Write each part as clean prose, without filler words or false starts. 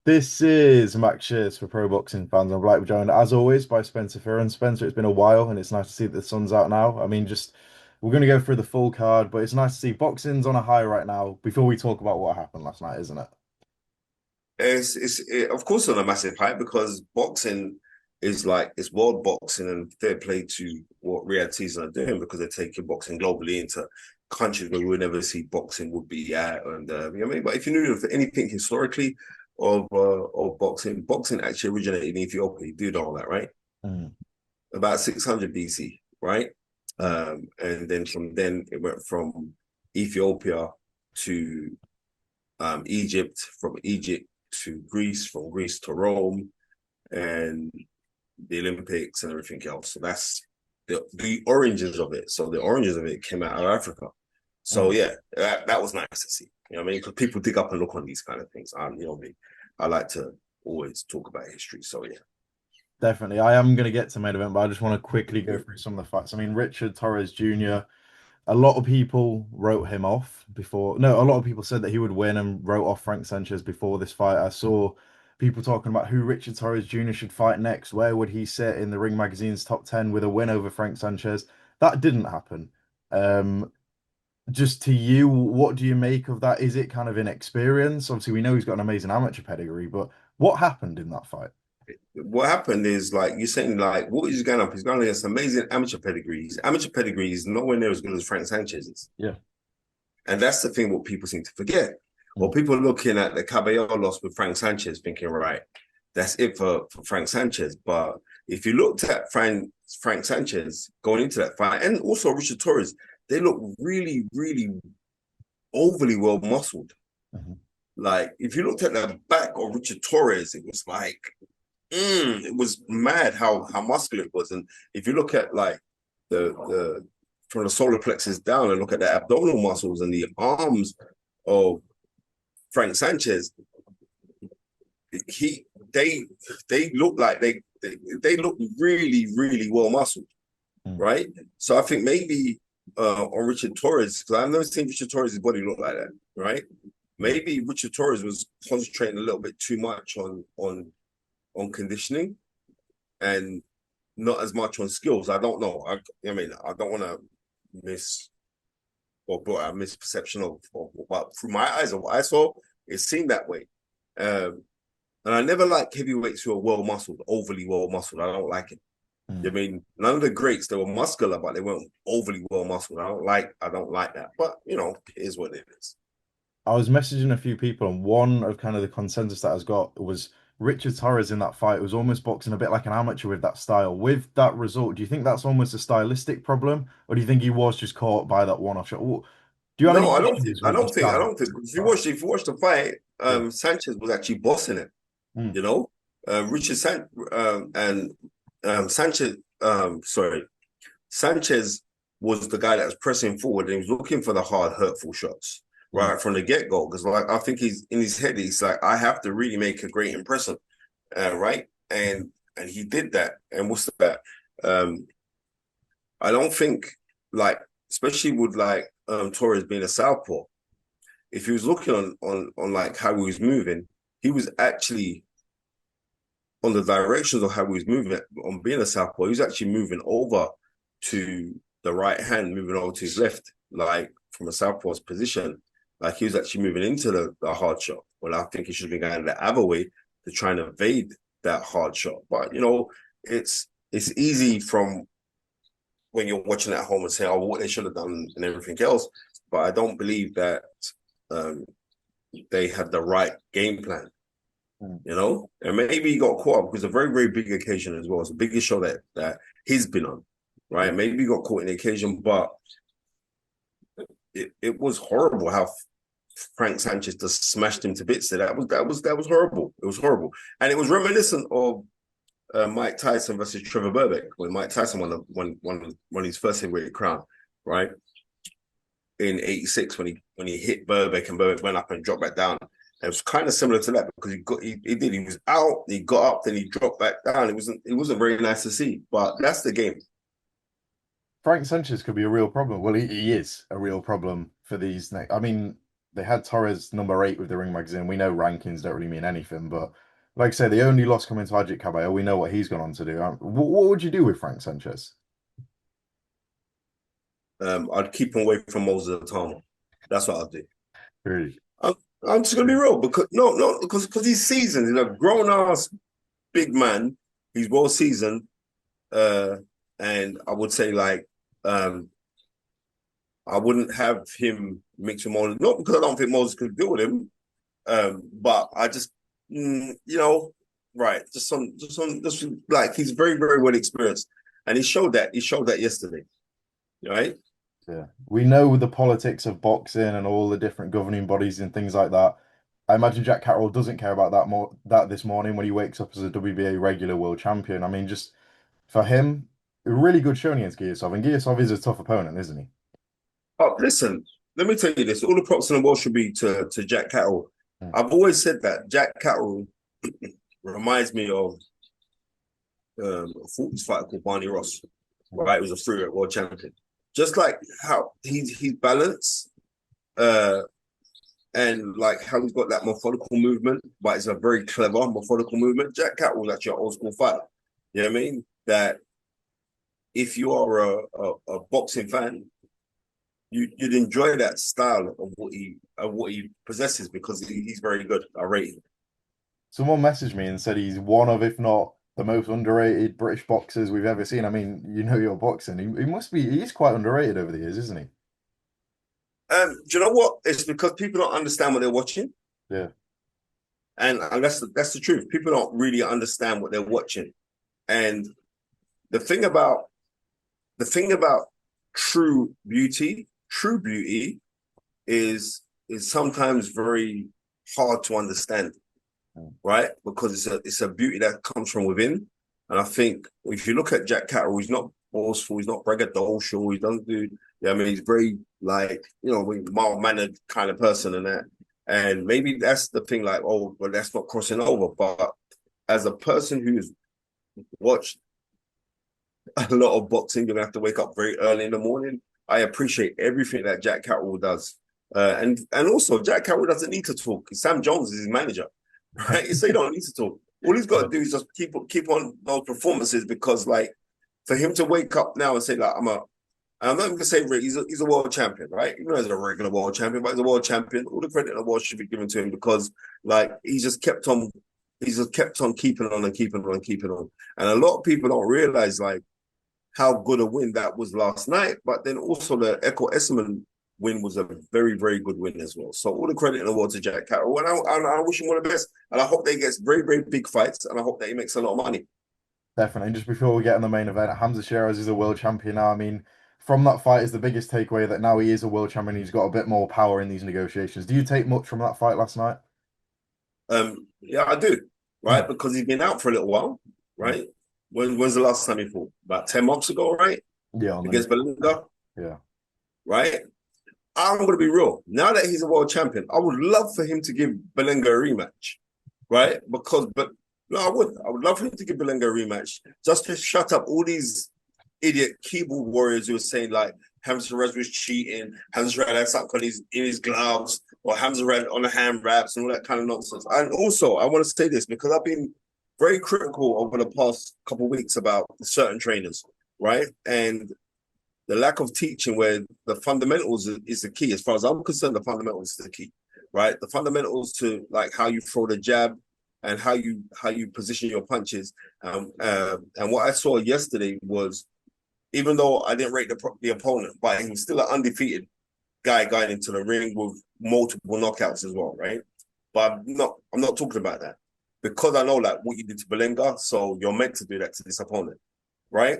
This is Max Shears for Pro Boxing Fans. I'm like joined as always by Spencer Fearon. Spencer, it's been a while and it's nice to see that the sun's out now. I mean, just we're going to go through the full card, but it's nice to see boxing's on a high right now before we talk about what happened last night, isn't it? Of course on a massive hype because boxing is like it's world boxing and fair play to what Riyadh Season are doing because they're taking boxing globally into countries where you would never see boxing would be at. And you know what I mean, but if you knew of anything historically of boxing, boxing actually originated in Ethiopia. You do know all that, right? Mm. About 600 BC, right? And then from then it went from Ethiopia to Egypt, from Egypt to Greece, from Greece to Rome, and the Olympics and everything else. So that's the origins of it. So the origins of it came out of Africa. So Mm. yeah, that was nice to see. You know what I mean? Because people dig up and look on these kind of things. You know me. I like to always talk about history. So yeah. Definitely. I am going to get to main event, but I just want to quickly go through some of the facts. I mean, Richard Torres Jr., a lot of people wrote him off before. No, a lot of people said that he would win and wrote off Frank Sanchez before this fight. I saw people talking about who Richard Torres Jr. should fight next. Where would he sit in the Ring Magazine's top 10 with a win over Frank Sanchez? That didn't happen. Um, just to you, what do you make of that? Is it kind of inexperience? Obviously, we know he's got an amazing amateur pedigree, but what happened in that fight? What happened is like you're saying, like what is going up? He's going against amazing amateur pedigrees. Amateur pedigree is nowhere near as good as Frank Sanchez's. Yeah. And that's the thing what people seem to forget. Well, Mm. people are looking at the Caballero loss with Frank Sanchez, thinking, right, that's it for Frank Sanchez. But if you looked at Frank Sanchez going into that fight, and also Richard Torres, they look really, really overly well muscled. Mhm. Like if you looked at the back of Richard Torres, it was like, it was mad how muscular it was. And if you look at like the from the solar plexus down and look at the abdominal muscles and the arms of Frank Sanchez, he they look like they look really really well muscled, Mm. right? So I think maybe on Richard Torres, because I've never seen Richard Torres' body look like that, right? Yeah. Maybe Richard Torres was concentrating a little bit too much on conditioning and not as much on skills. I don't know. I mean, I don't want to miss or brought a misperception of but through my eyes of what I saw, it seemed that way. Um, and I never like heavyweights who are well muscled, overly well muscled. I don't like it. I Mm. mean, none of the greats they were muscular, but they weren't overly well muscled. I don't like that. But you know, it is what it is. I was messaging a few people, and one of kind of the consensus that I got was Richard Torres in that fight was almost boxing a bit like an amateur with that style. With that result, do you think that's almost a stylistic problem, or do you think he was just caught by that one-off shot? Do you have any No, I don't think. issues I with the don't think. I style? don't think. If you watch the fight, Yeah. Sanchez was actually bossing it. Mm. You know, Richard and Sanchez. Sorry, Sanchez was the guy that was pressing forward and he was looking for the hard, hurtful shots Mm. right from the get go. Because like I think he's in his head, he's like, I have to really make a great impression, right? And he did that. And what's that? Um, I don't think like, especially with like Torres being a southpaw, if he was looking on like how he was moving, he was actually on the directions of how he was moving on being a southpaw. He was actually moving over to the right hand, moving over to his left, like from a southpaw's position. Like he was actually moving into the hard shot. Well, I think he should have been going the other way to try and evade that hard shot. But you know, it's easy from when you're watching at home and saying, "Oh, what they should have done" and everything else. But I don't believe that um, they had the right game plan, Mm. you know? And maybe he got caught up because it's a very, very big occasion as well. It's the biggest show that he's been on, Yeah. right? Maybe he got caught in the occasion, but it was horrible how Frank Sanchez just smashed him to bits. That was horrible. It was horrible. And it was reminiscent of Mike Tyson versus Trevor Burbank when Mike Tyson won his first heavyweight crown, right? In '86 when he hit Burbank and Burbank went up and dropped back down. And it was kind of similar to that because he was out, he got up, then he dropped back down. It wasn't very nice to see, but that's the game. Frank Sanchez could be a real problem. Well, he is a real problem for these next. I mean, they had Torres number 8 with the Ring magazine. We know rankings don't really mean anything, but like I say, the only loss coming to Ajit Cabello, we know what he's gone on to do. What would you do with Frank Sanchez? I'd keep him away from Moses Atama. That's what I'd do. Really? I'm, I'm just gonna be real because no, because he's seasoned. He's a grown ass big man. He's well seasoned, uh, and I would say like um, I wouldn't have him mix with Moses. Not because I don't think Moses could deal with him, but I just right, just like he's very very well experienced, and he showed that. He showed that yesterday, right? Yeah. We know the politics of boxing and all the different governing bodies and things like that. I imagine Jack Catterall doesn't care about that this morning when he wakes up as a WBA regular world champion. I mean, just for him, a really good showing against Giasov, and Giasov is a tough opponent, isn't he? Oh, listen, let me tell you this. All the props in the world should be to Jack Catterall. Mm. I've always said that Jack Catterall reminds me of a 40s fighter called Barney Ross, right? He was a three-weight world champion. Just like how he's balanced, and like how he's got that methodical movement, but it's a very clever methodical movement. Jack Catterall was actually an old school fighter. You know what I mean? That if you are a boxing fan, you'd enjoy that style of what he possesses because he's very good. I rate him. Someone messaged me and said he's one of, if not the most underrated British boxers we've ever seen. I mean, you know your boxing. He must be, he is quite underrated over the years, isn't he? Do you know what? It's because people don't understand what they're watching, Yeah. and that's the truth. People don't really understand what they're watching, and the thing about the thing about true beauty is sometimes very hard to understand, Mm. right? Because it's a beauty that comes from within. And I think if you look at Jack Catterall, he's not boastful, he's not braggadocious, he doesn't do, I mean, he's very like, mild mannered kind of person and that. And maybe that's the thing, like, oh, well, that's not crossing over. But as a person who's watched a lot of boxing, you're gonna have to wake up very early in the morning. I appreciate everything that Jack Catterall does. And also Jack Catterall doesn't need to talk. Sam Jones is his manager, right? So he don't need to talk. All he's got to do is just keep on those performances because, like, for him to wake up now and say, like, I'm not even gonna say he's a world champion, right? Even though he's a regular world champion, but he's a world champion. All the credit in the world should be given to him because, like, he's just kept on keeping on and keeping on and keeping on. And a lot of people don't realize, like, how good a win that was last night. But then also the Echo Esserman win was a very, very good win as well. So all the credit in the world to Jack Catterall. And I wish him all the best. And I hope that he gets very, very big fights. And I hope that he makes a lot of money. Definitely. Just before we get on the main event, Hamzah Sheeraz is a world champion now. I mean, from that fight is the biggest takeaway that now he is a world champion. He's got a bit more power in these negotiations. Do you take much from that fight last night? Yeah, I do, right? Mm. Because he's been out for a little while, Mm. right? When's the last time he fought? About 10 months ago, right? Yeah, on Against Belinda, yeah. right? I'm going to be real. Now that he's a world champion, I would love for him to give Belenga a rematch, right? But no, I would love for him to give Belenga a rematch just to shut up all these idiot keyboard warriors who were saying like Hamzah Sheeraz was cheating, Hamzah Sheeraz had something in his gloves, or Hamzah Sheeraz on the hand wraps and all that kind of nonsense. And also, I want to say this because I've been very critical over the past couple of weeks about certain trainers, right? And the lack of teaching where the fundamentals is the key. As far as I'm concerned, the fundamentals is the key, right? The fundamentals to like how you throw the jab and how you position your punches. And what I saw yesterday was, even though I didn't rate the opponent, but he was still an undefeated guy going into the ring with multiple knockouts as well, right? But I'm not talking about that because I know like what you did to Belinga, so you're meant to do that to this opponent, right?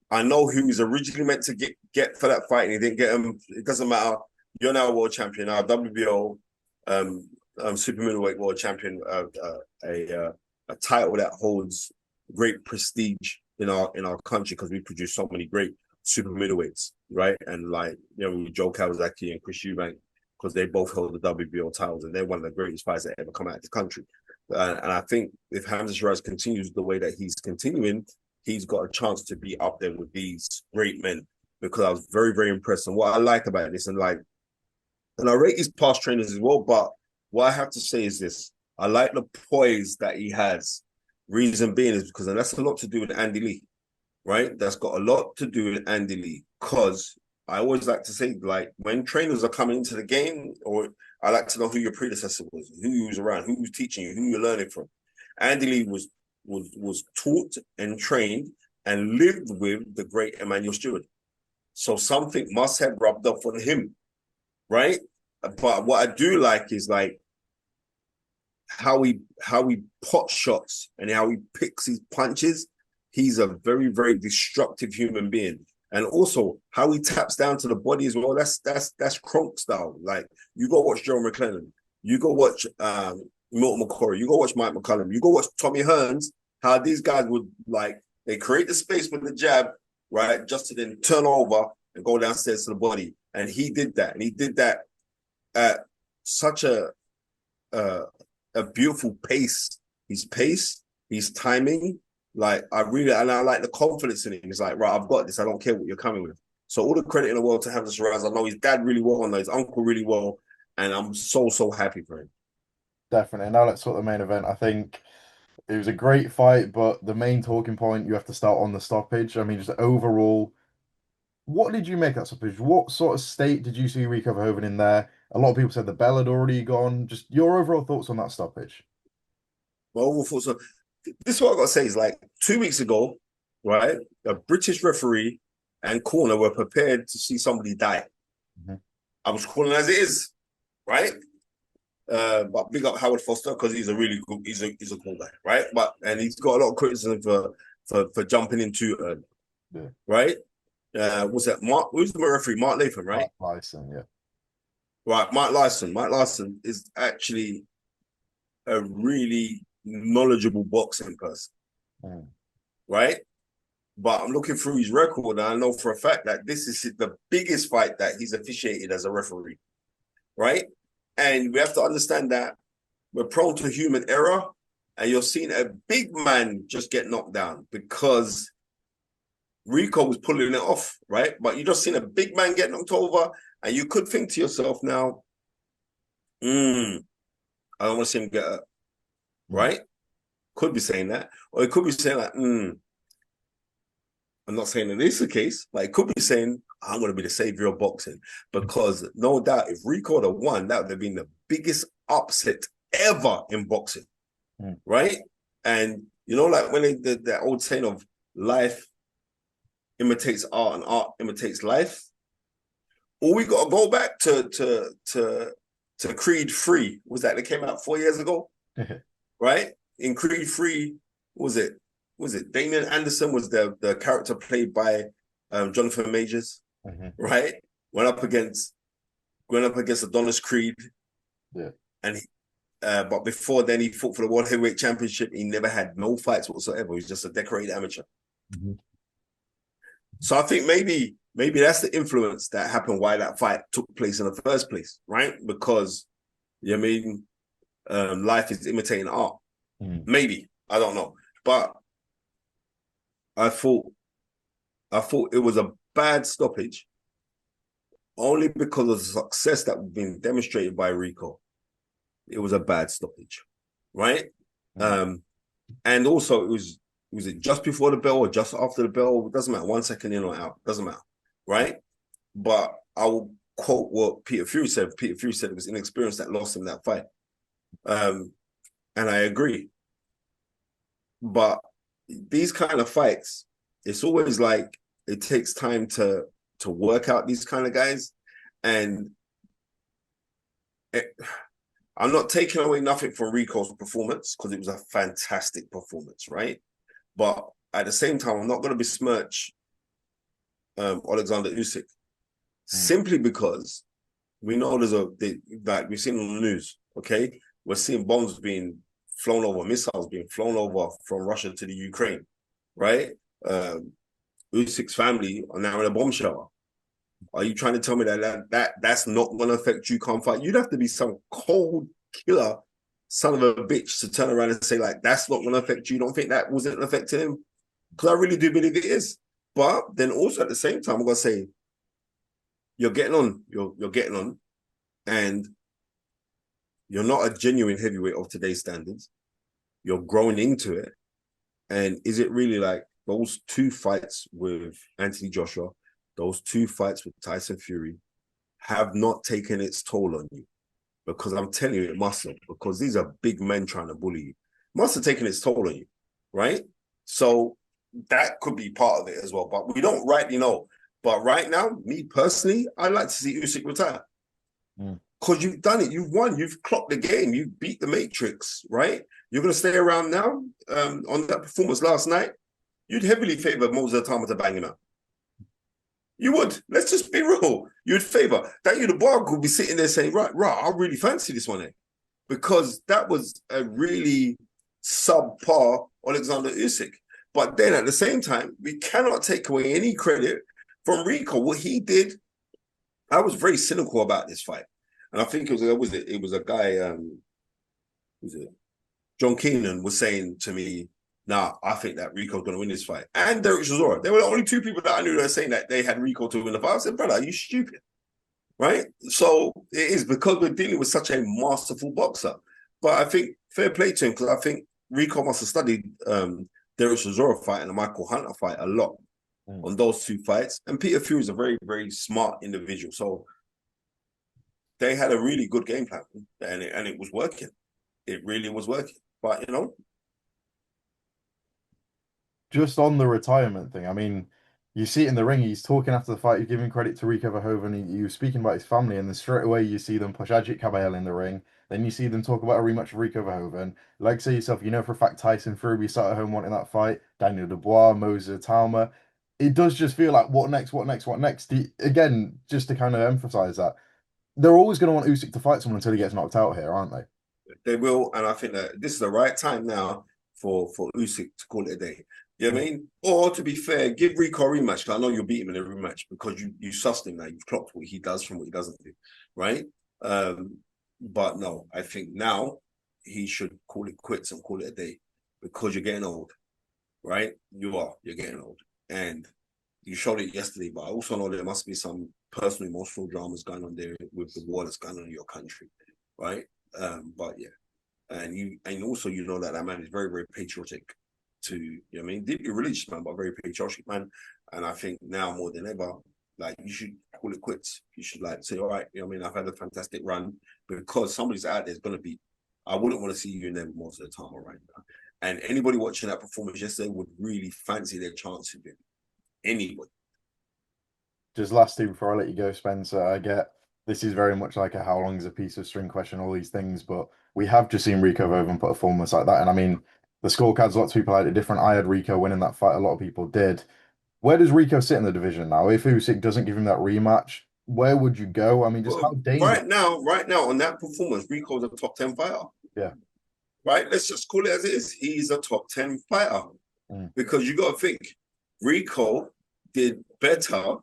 I know who was originally meant to get for that fight and he didn't get him. It doesn't matter. You're now a world champion, now WBO super middleweight world champion, a title that holds great prestige in our country because we produce so many great super middleweights, right? And like Joe Kawasaki and Chris Eubank, because they both hold the WBO titles and they're one of the greatest fighters that ever come out of the country. And I think if Hamzah Sheeraz continues the way that he's continuing, he's got a chance to be up there with these great men because I was very, very impressed. And what I like about this, and like And I rate his past trainers as well. But what I have to say is this: I like the poise that he has. Reason being is because, and that's a lot to do with Andy Lee, right? That's got a lot to do with Andy Lee. Because I always like to say, like, when trainers are coming into the game, or I like to know who your predecessor was, who you was around, who was teaching you, who you're learning from. Andy Lee was taught and trained and lived with the great Emmanuel Stewart. So something must have rubbed off on him, right? But what I do like is like how he pot shots and how he picks his punches. He's a very, very destructive human being. And also how he taps down to the body as well. That's Kronk style. Like, you go watch Joe McClellan, you go watch Milton McCory, you go watch Mike McCullum, you go watch Tommy Hearns, how these guys would, like, they create the space with the jab, right? Just to then turn over and go downstairs to the body. And he did that. And he did that at such a beautiful pace. His pace, his timing, like, I like the confidence in him. He's like, right, I've got this. I don't care what you're coming with. So all the credit in the world to Hamzah Sheeraz. I know his dad really well, I know his uncle really well, and I'm so happy for him. Definitely. Now let's sort the main event. I think it was a great fight, but the main talking point, you have to start on the stoppage. I mean, just overall, what did you make that stoppage? What sort of state did you see Rico Verhoeven in there? A lot of people said the bell had already gone. Just your overall thoughts on that stoppage. My overall thoughts on this is what I got to say is, like, 2 weeks ago, right, a British referee and corner were prepared to see somebody die. Mhm. I was calling as it is, right? But big up Howard Foster, because he's a really good, he's a cool guy, right? But and he's got a lot of criticism for jumping in too early, Yeah. right? Was that Mark? Who's the referee? Mark Latham, right? Bison, yeah. Right, Mike Lyson. Mike Lyson is actually a really knowledgeable boxing person, Mm. right? But I'm looking through his record, and I know for a fact that this is the biggest fight that he's officiated as a referee, right? And we have to understand that we're prone to human error, and you're seeing a big man just get knocked down because Rico was pulling it off, right? But you just seen a big man get knocked over, and you could think to yourself now, I don't want to see him get up, right? Could be saying that. Or it could be saying like, I'm not saying that this is the case, but it could be saying, I'm going to be the savior of boxing. Because no doubt, if Rico had won, that would have been the biggest upset ever in boxing, right? And, you know, like when they did that old saying of life imitates art and art imitates life, all we got to go back to Creed 3, was that they came out 4 years ago, right? In Creed 3, was it Damian Anderson was the character played by Jonathan Majors, right? Went up against Adonis Creed, and but before then he fought for the World Heavyweight Championship. He never had no fights whatsoever. He was just a decorated amateur. So I think maybe that's the influence that happened why that fight took place in the first place, right? Because you know, I mean, life is imitating art. Maybe, I don't know, but I thought it was a bad stoppage only because of the success that was being demonstrated by Rico. It was a bad stoppage, right? And also was it just before the bell or just after the bell? It doesn't matter. 1 second in or out, doesn't matter, right? But I will quote what Peter Fury said. Peter Fury said it was inexperience that lost him that fight, and I agree. But these kind of fights, it's always like it takes time to work out these kind of guys, and I'm not taking away nothing from Rico's performance because it was a fantastic performance, right? But at the same time, I'm not going to besmirch Oleksandr Usyk simply because we know like we've seen on the news, okay? We're seeing bombs being flown over, missiles being flown over from Russia to the Ukraine, right? Usyk's family are now in a bomb shelter. Are you trying to tell me that's not going to affect you? Can't fight? You'd have to be some cold killer son of a bitch to turn around and say, like, that's not going to affect you. Don't think that wasn't affecting him? Because I really do believe it is. But then also at the same time, I'm going to say, you're getting on, And you're not a genuine heavyweight of today's standards. You're growing into it. And is it really like those 2 fights with Anthony Joshua, those 2 fights with Tyson Fury have not taken its toll on you? Because I'm telling you, it must have, because these are big men trying to bully you. It must have taken its toll on you, right? So that could be part of it as well, but we don't rightly know. But right now, me personally, I'd like to see Usyk retire. Because you've done it, you've won, you've clocked the game, you beat the Matrix, right? You're going to stay around now. On that performance last night, you'd heavily favor Hamzah Sheeraz to bang him out. You would. Let's just be real. You'd favor. Daniel Dubois would be sitting there saying, right, I really fancy this one, because that was a really subpar Oleksandr Usyk. But then at the same time, we cannot take away any credit from Rico. What he did, I was very cynical about this fight. And I think it was a guy, John Keenan was saying to me, nah, I think that Rico's going to win this fight. And Derek Chisora. They were the only 2 people that I knew that were saying that they had Rico to win the fight. I said, brother, are you stupid? Right? So it is because we're dealing with such a masterful boxer. But I think fair play to him, because I think Rico must have studied Derek Chisora fight and the Michael Hunter fight a lot on those 2 fights. And Peter Fury is a very, very smart individual. So they had a really good game plan, and it was working. It really was working. But, Just on the retirement thing, I mean, you see it in the ring, he's talking after the fight, you're giving credit to Rico Verhoeven, he was speaking about his family, and then straight away you see them push Ajit Cabello in the ring, then you see them talk about a rematch of Rico Verhoeven. Like say yourself, you know for a fact Tyson Fury sat at home wanting that fight, Daniel Dubois, Moses Talma. It does just feel like what next, what next, what next? Again, just to kind of emphasize that, they're always going to want Usyk to fight someone until he gets knocked out here, aren't they? They will, and I think that this is the right time now for Usyk to call it a day. You know what I mean? Or to be fair, give Rico a rematch. I know you'll beat him in a rematch because you sussed him now. You've clocked what he does from what he doesn't do, right? But no, I think now he should call it quits and call it a day, because you're getting old, right? You're getting old, and you showed it yesterday. But I also know there must be some personal, emotional dramas going on there with the war that's going on in your country, right? But yeah, and also you know that man is very, very patriotic. Deeply religious man, but very patriotic man. And I think now more than ever, like, you should call it quits. You should like say, all right, I've had a fantastic run, because somebody's out there's gonna be. I wouldn't want to see you in there most of the time right now. And anybody watching that performance yesterday would really fancy their chance of it. Anybody. Just last thing before I let you go, Spencer, I get this is very much like a how long is a piece of string question, all these things, but we have just seen Rico Verhoeven put a performance like that. And I mean, the scorecards, lots of people had it different. I had Rico winning that fight, a lot of people did. Where does Rico sit in the division now? If Usyk doesn't give him that rematch, where would you go? I mean, just how Well, dangerous. right now, on that performance, Rico's a top 10 fighter. Yeah. Right? Let's just call it as it is. He's a top 10 fighter. Because you got to think, Rico did better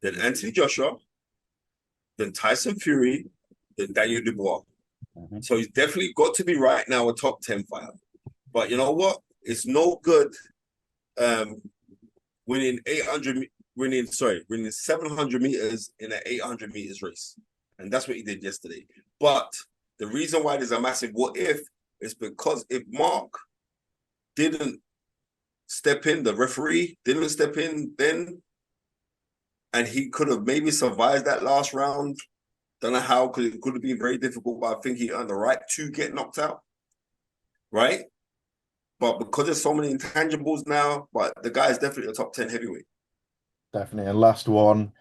than Anthony Joshua, than Tyson Fury, than Daniel Dubois. So he's definitely got to be right now a top 10 fighter. But you know what? It's no good winning 700 meters in an 800 meters race. And that's what he did yesterday. But the reason why there's a massive what if is because if Mark didn't step in, the referee didn't step in then, and he could have maybe survived that last round. Don't know how, because it could have been very difficult, but I think he earned the right to get knocked out. Right? But because there's so many intangibles now, but the guy is definitely a top 10 heavyweight. Definitely. And last one,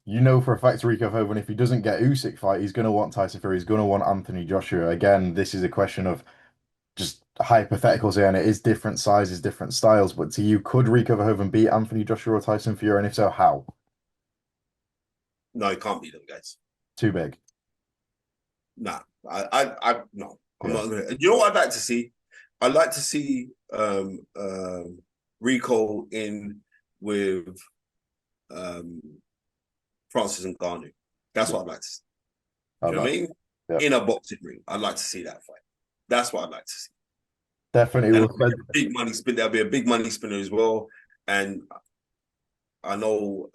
you know for a fact Rico Verhoeven, if he doesn't get Usyk fight, he's going to want Tyson Fury. He's going to want Anthony Joshua. Again, this is a question of just hypotheticals here, and it is different sizes, different styles. But to you, could Rico Verhoeven beat Anthony Joshua or Tyson Fury? And if so, how? No, he can't beat them guys. Too big. Nah, no, I'm not gonna. You know what I'd like to see? I'd like to see Rico in with Francis Ngannou. That's what I'd like to see. You know what I mean? Yep. In a boxing ring, I'd like to see that fight. That's what I'd like to see. Definitely will. Big money spin. There'll be a big money spinner as well. And I know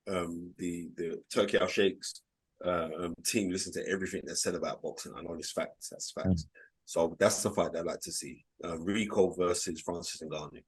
the Turkey Al Sheikh's team listen to everything that's said about boxing. I know it's facts. That's facts. So that's the fight that I'd like to see. Rico versus Francis Ngannou.